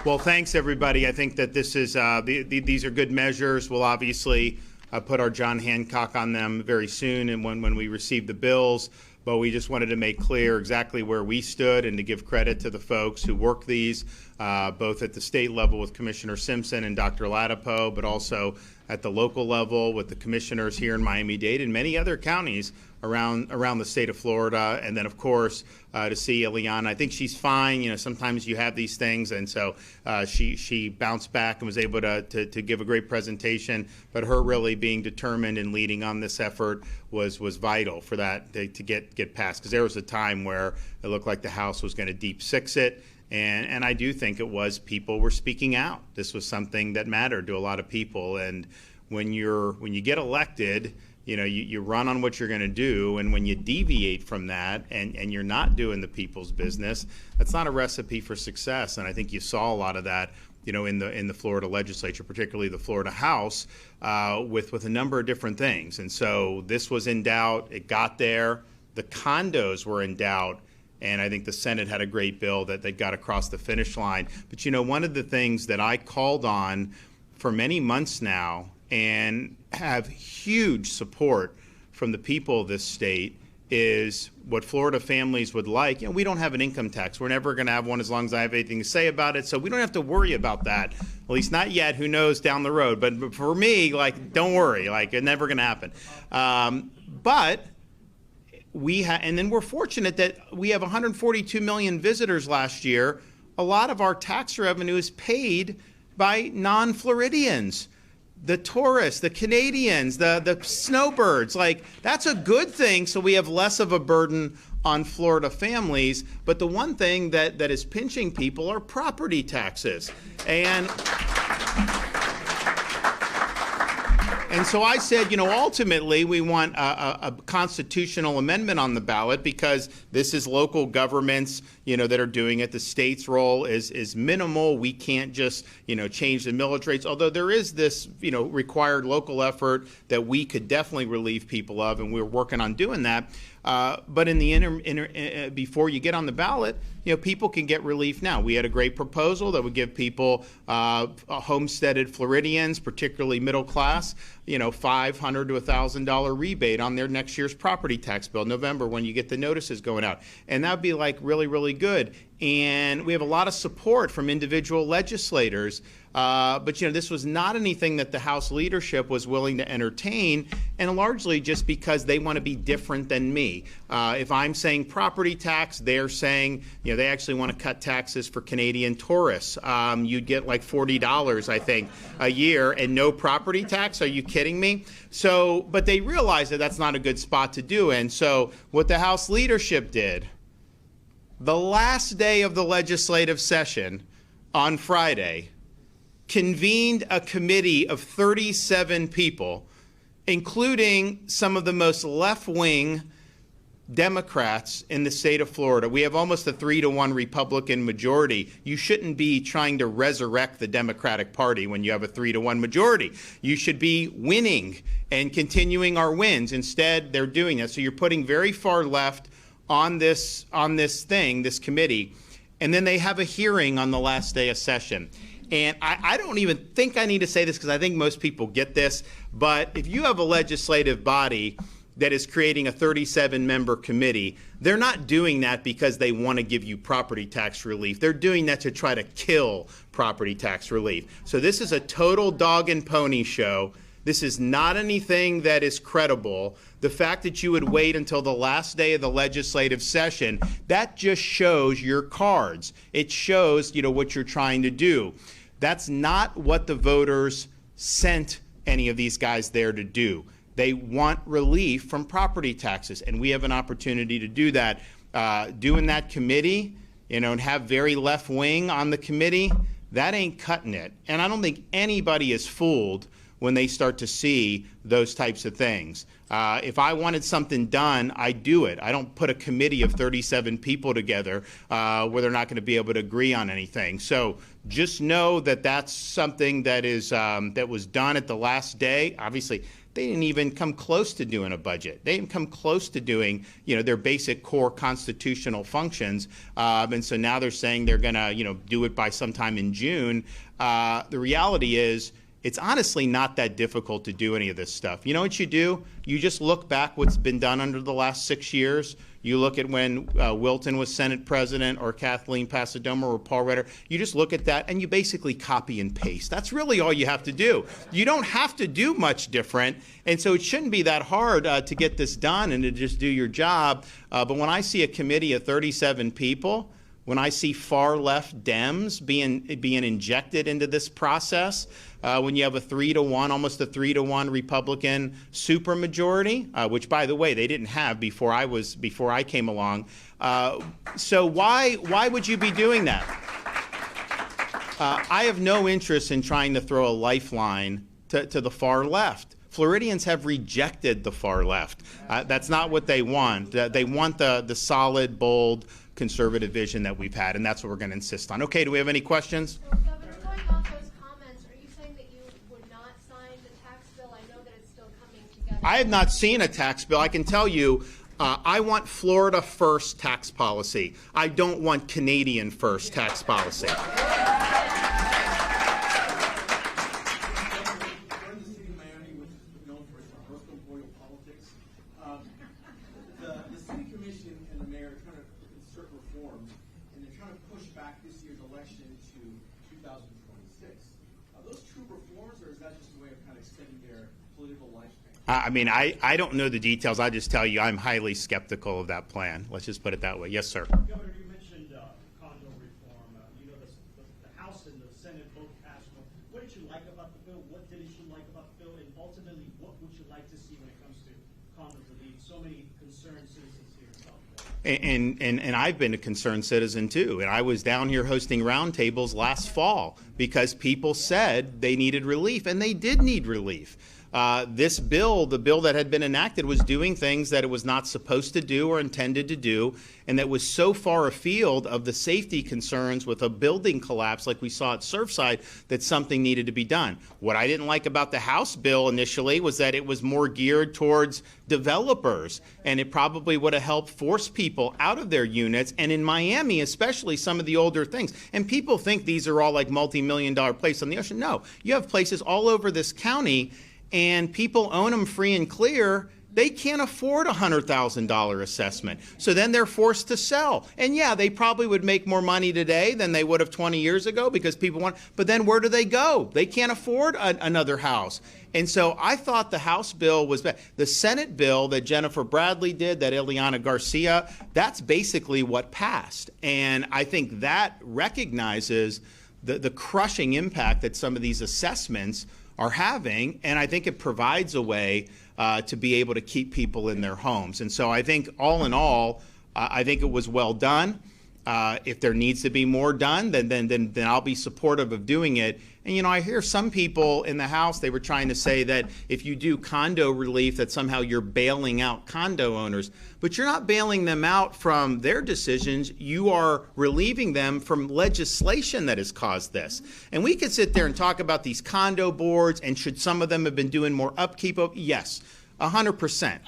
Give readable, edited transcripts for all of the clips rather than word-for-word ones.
Well, thanks, everybody. I think that this is these are good measures. We'll obviously put our John Hancock on them very soon, and when we receive the bills. But we just wanted to make clear exactly where we stood and to give credit to the folks who work these, both at the state level with Commissioner Simpson and Dr. Latipo, but also at the local level with the commissioners here in Miami-Dade and many other counties around the state of Florida. And then, of course, to see Ileana. I think she's fine. You know, sometimes you have these things, and so she bounced back and was able to give a great presentation. But her really being determined and leading on this effort was vital for that to get passed, because there was a time where it looked like the House was going to deep six it. And I do think it was people were speaking out. This was something that mattered to a lot of people. And when you get elected, you know, you run on what you're going to do, and when you deviate from that and you're not doing the people's business, that's not a recipe for success. And I think you saw a lot of that, you know, in the Florida legislature, particularly the Florida House, with a number of different things. And so this was in doubt. It got there. The condos were in doubt. And I think the Senate had a great bill that they got across the finish line. But, you know, one of the things that I called on for many months now and have huge support from the people of this state is what Florida families would like. You know, we don't have an income tax. We're never going to have one as long as I have anything to say about it. So we don't have to worry about that, at least not yet. Who knows down the road? But for me, like, don't worry. Like, it's never going to happen. But and then we're fortunate that we have 142 million visitors last year. A lot of our tax revenue is paid by non-Floridians, the tourists, the Canadians, the snowbirds. Like, that's a good thing, so we have less of a burden on Florida families. But the one thing that is pinching people are property taxes. And so I said, you know, ultimately we want a constitutional amendment on the ballot, because this is local governments, you know, that are doing it. The state's role is minimal. We can't just, you know, change the millage rates, although there is this, you know, required local effort that we could definitely relieve people of, and we're working on doing that. But in the before you get on the ballot, you know, people can get relief now. We had a great proposal that would give people, homesteaded Floridians, particularly middle class, you know, $500 to $1,000 rebate on their next year's property tax bill, November, when you get the notices going out. And that would be like really, really good. And we have a lot of support from individual legislators. But, you know, this was not anything that the House leadership was willing to entertain, and largely just because they want to be different than me. If I'm saying property tax, they're saying, you know, they actually want to cut taxes for Canadian tourists. You'd get like $40, I think, a year and no property tax. Are you kidding me? So, but they realize that that's not a good spot to do. And so what the House leadership did, the last day of the legislative session on Friday, convened a committee of 37 people, including some of the most left-wing Democrats in the state of Florida. We have almost a 3-to-1 Republican majority. You shouldn't be trying to resurrect the Democratic Party when you have a 3-to-1 majority. You should be winning and continuing our wins. Instead, they're doing that. So you're putting very far left on this committee, and then they have a hearing on the last day of session. And I don't even think I need to say this, because I think most people get this, but if you have a legislative body that is creating a 37-member committee, they're not doing that because they want to give you property tax relief. They're doing that to try to kill property tax relief. So this is a total dog and pony show. This is not anything that is credible. The fact that you would wait until the last day of the legislative session, that just shows your cards. It shows, you know, what you're trying to do. That's not what the voters sent any of these guys there to do. They want relief from property taxes, and we have an opportunity to do that. Doing that committee, you know, and have very left wing on the committee, that ain't cutting it. And I don't think anybody is fooled when they start to see those types of things. If I wanted something done, I do it. I don't put a committee of 37 people together where they're not going to be able to agree on anything. So just know that that's something that is that was done at the last day. Obviously, they didn't even come close to doing a budget. They didn't come close to doing, their basic core constitutional functions. And so now they're saying they're going to, do it by sometime in June. The reality is, it's honestly not that difficult to do any of this stuff. You know what you do? You just look back what's been done under the last 6 years. You look at when Wilton was Senate president, or Kathleen Pasadoma, or Paul Reder. You just look at that and you basically copy and paste. That's really all you have to do. You don't have to do much different. And so it shouldn't be that hard to get this done and to just do your job. But when I see a committee of 37 people, when I see far left Dems being injected into this process, when you have a 3-to-1, almost a 3-to-1 Republican supermajority, which, by the way, they didn't have before I came along. So why would you be doing that? I have no interest in trying to throw a lifeline to the far left. Floridians have rejected the far left. That's not what they want. They want the solid, bold, conservative vision that we've had, and that's what we're going to insist on. Okay, do we have any questions? So, Governor, going off those comments, are you saying that you would not sign the tax bill? I know that it's still coming together. I have not seen a tax bill. I can tell you, I want Florida first tax policy. I don't want Canadian first tax policy. The city commission and the mayor are trying to insert reforms, and they're trying to push back this year's election to 2026. Are those true reforms, or is that just a way of kind of extending their political lifespan? I don't know the details. I just tell you I'm highly skeptical of that plan. Let's just put it that way. Yes, sir. Governor, you mentioned condo reform. The House and the Senate both passed one. What did you like about the bill? What didn't you like about the bill? And ultimately, what would you like to see when it comes to condo relief? So many concerned citizens here in South Florida. And I've been a concerned citizen too. And I was down here hosting roundtables last fall because people said they needed relief, and they did need relief. This bill, the bill that had been enacted, was doing things that it was not supposed to do or intended to do, and that was so far afield of the safety concerns with a building collapse like we saw at Surfside that something needed to be done. What I didn't like about the House bill initially was that it was more geared towards developers, and it probably would have helped force people out of their units, and in Miami especially, some of the older things. And people think these are all like multi-million-dollar places on the ocean. No, you have places all over this county, and people own them free and clear. They can't afford a $100,000 assessment. So then they're forced to sell. And yeah, they probably would make more money today than they would have 20 years ago because people want, but then where do they go? They can't afford another house. And so I thought the House bill was bad. The Senate bill that Jennifer Bradley did, that Ileana Garcia, that's basically what passed. And I think that recognizes the crushing impact that some of these assessments are having, and I think it provides a way to be able to keep people in their homes. And so I think all in all, I think it was well done. If there needs to be more done, then I'll be supportive of doing it. And I hear some people in the House, they were trying to say that if you do condo relief, that somehow you're bailing out condo owners. But you're not bailing them out from their decisions. You are relieving them from legislation that has caused this. And we could sit there and talk about these condo boards, and should some of them have been doing more upkeep? Yes. 100%.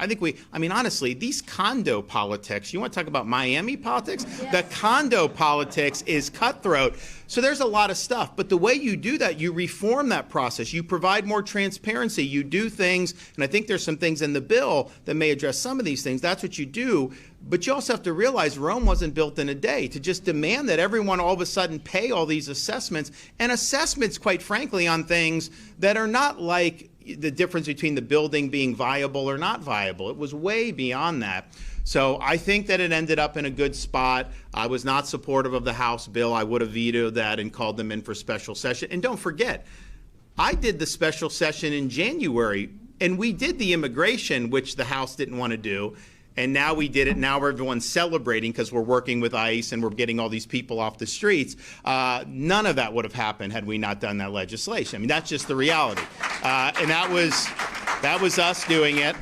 I mean, honestly, these condo politics, you want to talk about Miami politics? Yes. The condo politics is cutthroat. So there's a lot of stuff. But the way you do that, you reform that process. You provide more transparency. You do things, and I think there's some things in the bill that may address some of these things. That's what you do. But you also have to realize Rome wasn't built in a day. To just demand that everyone all of a sudden pay all these assessments, and assessments, quite frankly, on things that are not like the difference between the building being viable or not viable. It was way beyond that. So I think that it ended up in a good spot. I was not supportive of the House bill. I would have vetoed that and called them in for special session. And don't forget, I did the special session in January, and we did the immigration, which the House didn't want to do. And now we did it. Now everyone's celebrating because we're working with ICE and we're getting all these people off the streets. None of that would have happened had we not done that legislation. I mean, that's just the reality. And that was us doing it.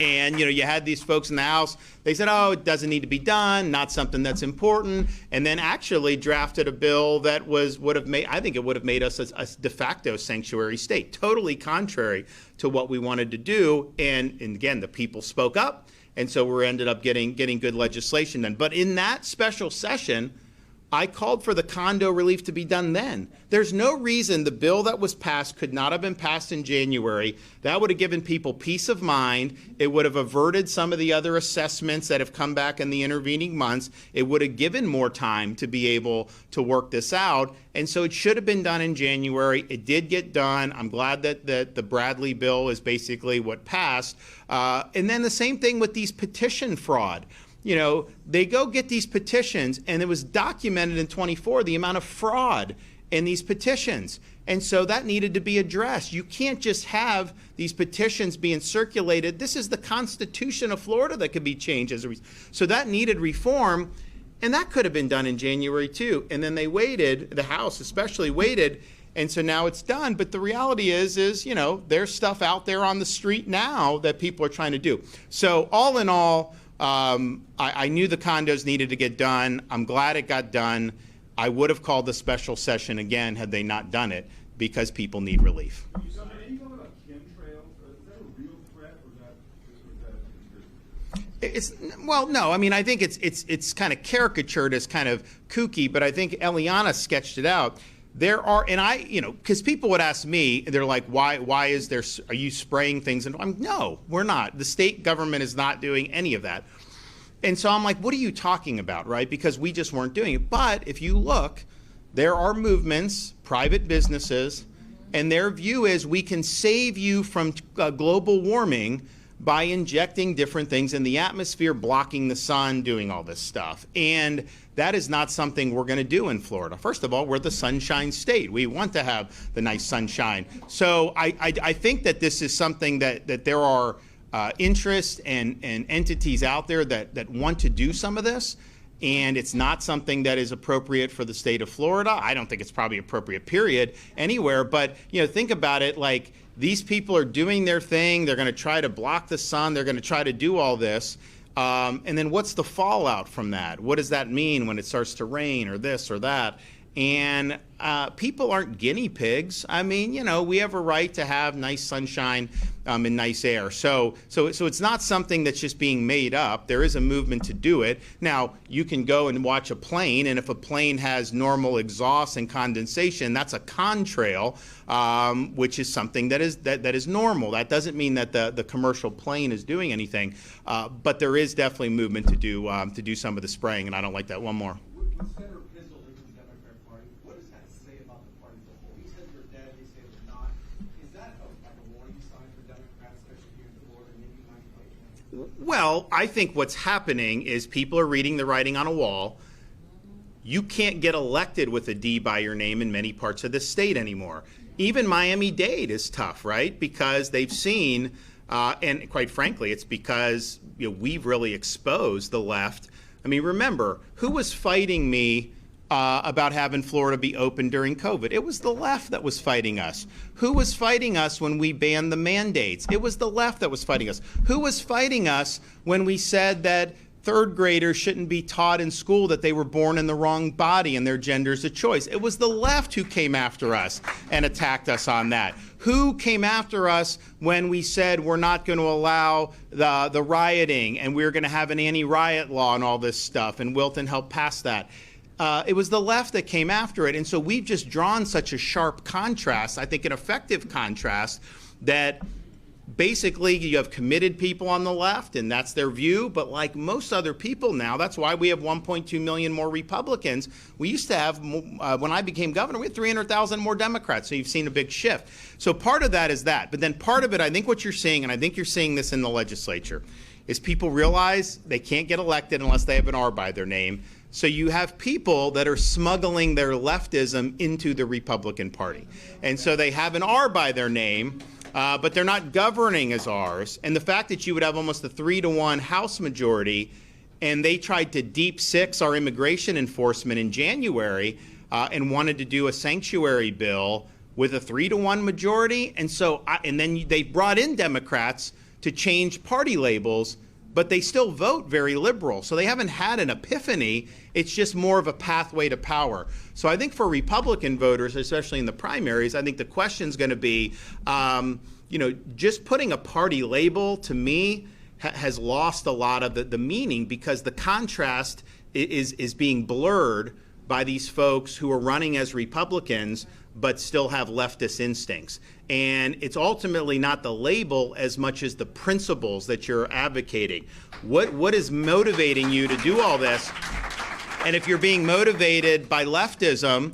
And, you had these folks in the House, they said, oh, it doesn't need to be done, not something that's important, and then actually drafted a bill that would have made us a de facto sanctuary state, totally contrary to what we wanted to do. And again, the people spoke up, and so we ended up getting good legislation done. But in that special session, I called for the condo relief to be done then. There's no reason the bill that was passed could not have been passed in January. That would have given people peace of mind. It would have averted some of the other assessments that have come back in the intervening months. It would have given more time to be able to work this out. And so it should have been done in January. It did get done. I'm glad that the Bradley bill is basically what passed. And then the same thing with these petition fraud. They go get these petitions, and it was documented in 24 the amount of fraud in these petitions. And so that needed to be addressed. You can't just have these petitions being circulated. This is the Constitution of Florida that could be changed as a result. So that needed reform, and that could have been done in January too. And then they waited, the House especially waited, and so now it's done. But the reality is there's stuff out there on the street now that people are trying to do. So all in all, I knew the condos needed to get done. I'm glad it got done. I would have called the special session again had they not done it, because people need relief. Any comment on chemtrails? Is that a real threat, or is that Well, no. I mean, I think it's kind of caricatured as kind of kooky, but I think Eliana sketched it out. There are, and because people would ask me, they're like, why are you spraying things? And I'm, no, we're not. The state government is not doing any of that. And so I'm like, what are you talking about, right? Because we just weren't doing it. But if you look, there are movements, private businesses, and their view is we can save you from global warming by injecting different things in the atmosphere, blocking the sun, doing all this stuff. And that is not something we're going to do in Florida. First of all, we're the sunshine state. We want to have the nice sunshine. So I think that this is something that there are interests and entities out there that want to do some of this. And it's not something that is appropriate for the state of Florida. I don't think it's probably appropriate, period, anywhere. But, think about it, like, these people are doing their thing. They're going to try to block the sun. They're going to try to do all this. And then what's the fallout from that? What does that mean when it starts to rain or this or that? And people aren't guinea pigs. I mean, we have a right to have nice sunshine and nice air. So it's not something that's just being made up. There is a movement to do it. Now, you can go and watch a plane, and if a plane has normal exhaust and condensation, that's a contrail, which is something that is normal. That doesn't mean that the commercial plane is doing anything, but there is definitely movement to do some of the spraying, and I don't like that. One more. Well, I think what's happening is people are reading the writing on a wall. You can't get elected with a D by your name in many parts of the state anymore. Even Miami-Dade is tough, right? Because they've seen, and quite frankly, it's because we've really exposed the left. I mean, remember, who was fighting me about having Florida be open during COVID? It was the left that was fighting us. Who was fighting us when we banned the mandates? It was the left that was fighting us. Who was fighting us when we said that third graders shouldn't be taught in school that they were born in the wrong body and their gender's a choice? It was the left who came after us and attacked us on that. Who came after us when we said we're not going to allow the rioting and we're going to have an anti-riot law and all this stuff, and Wilton helped pass that? It was the left that came after it. And so we've just drawn such a sharp contrast, I think an effective contrast, that basically you have committed people on the left, and that's their view. But like most other people now, that's why we have 1.2 million more Republicans. We used to have, when I became governor, we had 300,000 more Democrats. So you've seen a big shift. So part of that is that. But then part of it, I think what you're seeing, and I think you're seeing this in the legislature, is people realize they can't get elected unless they have an R by their name. So you have people that are smuggling their leftism into the Republican Party. And so they have an R by their name, but they're not governing as Rs. And the fact that you would have almost a 3-to-1 House majority, and they tried to deep six our immigration enforcement in January and wanted to do a sanctuary bill with a 3-to-1 majority. And so, and then they brought in Democrats to change party labels, but they still vote very liberal. So they haven't had an epiphany. It's just more of a pathway to power. So I think for Republican voters, especially in the primaries, I think the question's going to be, just putting a party label, to me, has lost a lot of the meaning, because the contrast is being blurred by these folks who are running as Republicans but still have leftist instincts. And it's ultimately not the label as much as the principles that you're advocating. What is motivating you to do all this? And if you're being motivated by leftism,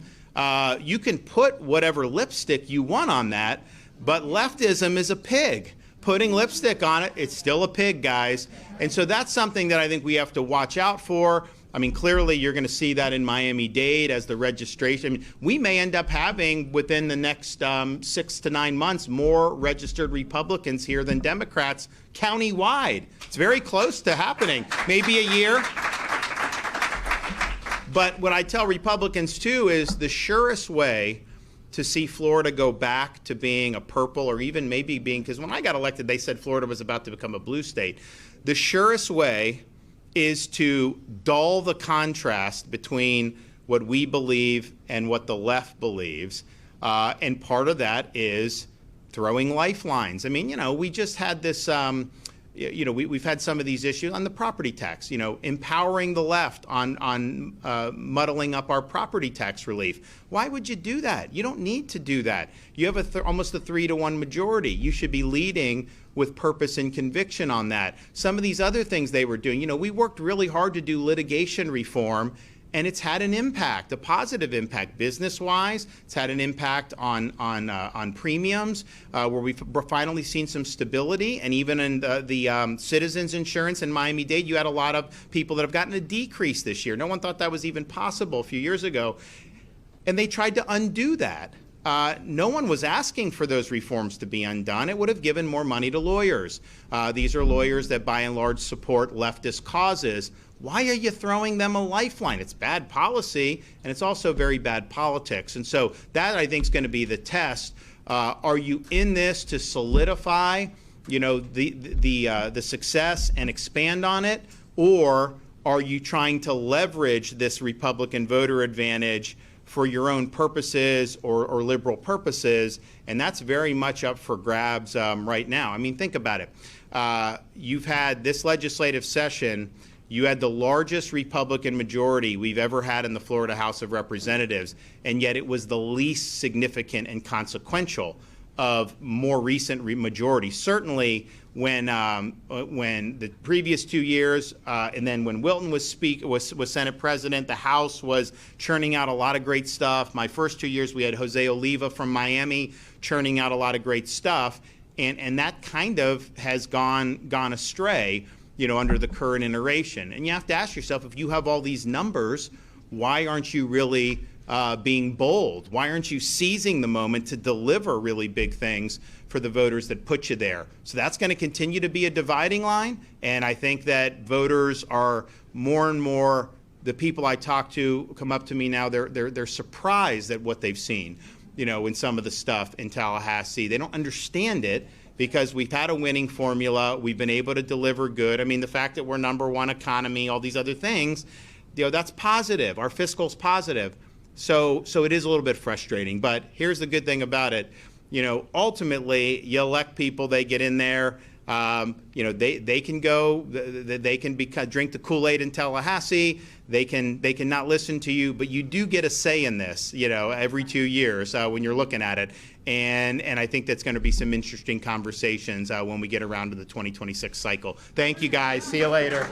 you can put whatever lipstick you want on that, but leftism is a pig. Putting lipstick on it, it's still a pig, guys. And so that's something that I think we have to watch out for. I mean, clearly you're going to see that in Miami-Dade as the registration. I mean, we may end up having, within the next 6 to 9 months, more registered Republicans here than Democrats county-wide. It's very close to happening. Maybe a year. But what I tell Republicans, too, is the surest way to see Florida go back to being a purple, or even maybe being, because when I got elected, they said Florida was about to become a blue state. The surest way is to dull the contrast between what we believe and what the left believes. And part of that is throwing lifelines. I mean, we just had this, we've had some of these issues on the property tax, empowering the left on muddling up our property tax relief. Why would you do that? You don't need to do that. You have almost a 3-to-1 majority. You should be leading with purpose and conviction on that. Some of these other things they were doing, we worked really hard to do litigation reform, and it's had an impact, a positive impact business-wise. It's had an impact on premiums, where we've finally seen some stability. And even in the citizens insurance in Miami-Dade, you had a lot of people that have gotten a decrease this year. No one thought that was even possible a few years ago. And they tried to undo that. No one was asking for those reforms to be undone. It would have given more money to lawyers. These are lawyers that by and large support leftist causes. Why are you throwing them a lifeline? It's bad policy, and it's also very bad politics. And so that, I think, is going to be the test. Are you in this to solidify, the success and expand on it, or are you trying to leverage this Republican voter advantage for your own purposes or liberal purposes? And that's very much up for grabs right now. I mean, think about it. You've had this legislative session, you had the largest Republican majority we've ever had in the Florida House of Representatives, and yet it was the least significant and consequential of more recent majorities. Certainly when the previous 2 years, and then when Wilton was Senate President, the House was churning out a lot of great stuff. My first 2 years, we had Jose Oliva from Miami churning out a lot of great stuff, and that kind of has gone astray, under the current iteration. And you have to ask yourself, if you have all these numbers, why aren't you really being bold? Why aren't you seizing the moment to deliver really big things for the voters that put you there? So that's going to continue to be a dividing line, and I think that voters are more and more, the people I talk to come up to me now, they're surprised at what they've seen, in some of the stuff in Tallahassee. They don't understand it because we've had a winning formula. We've been able to deliver good. I mean, the fact that we're #1 economy, all these other things, that's positive. Our fiscal's positive. So it is a little bit frustrating, but here's the good thing about it. Ultimately, you elect people, they get in there, they can go, they can drink the Kool-Aid in Tallahassee, they can not listen to you, but you do get a say in this, every 2 years when you're looking at it. And I think that's going to be some interesting conversations when we get around to the 2026 cycle. Thank you, guys. See you later.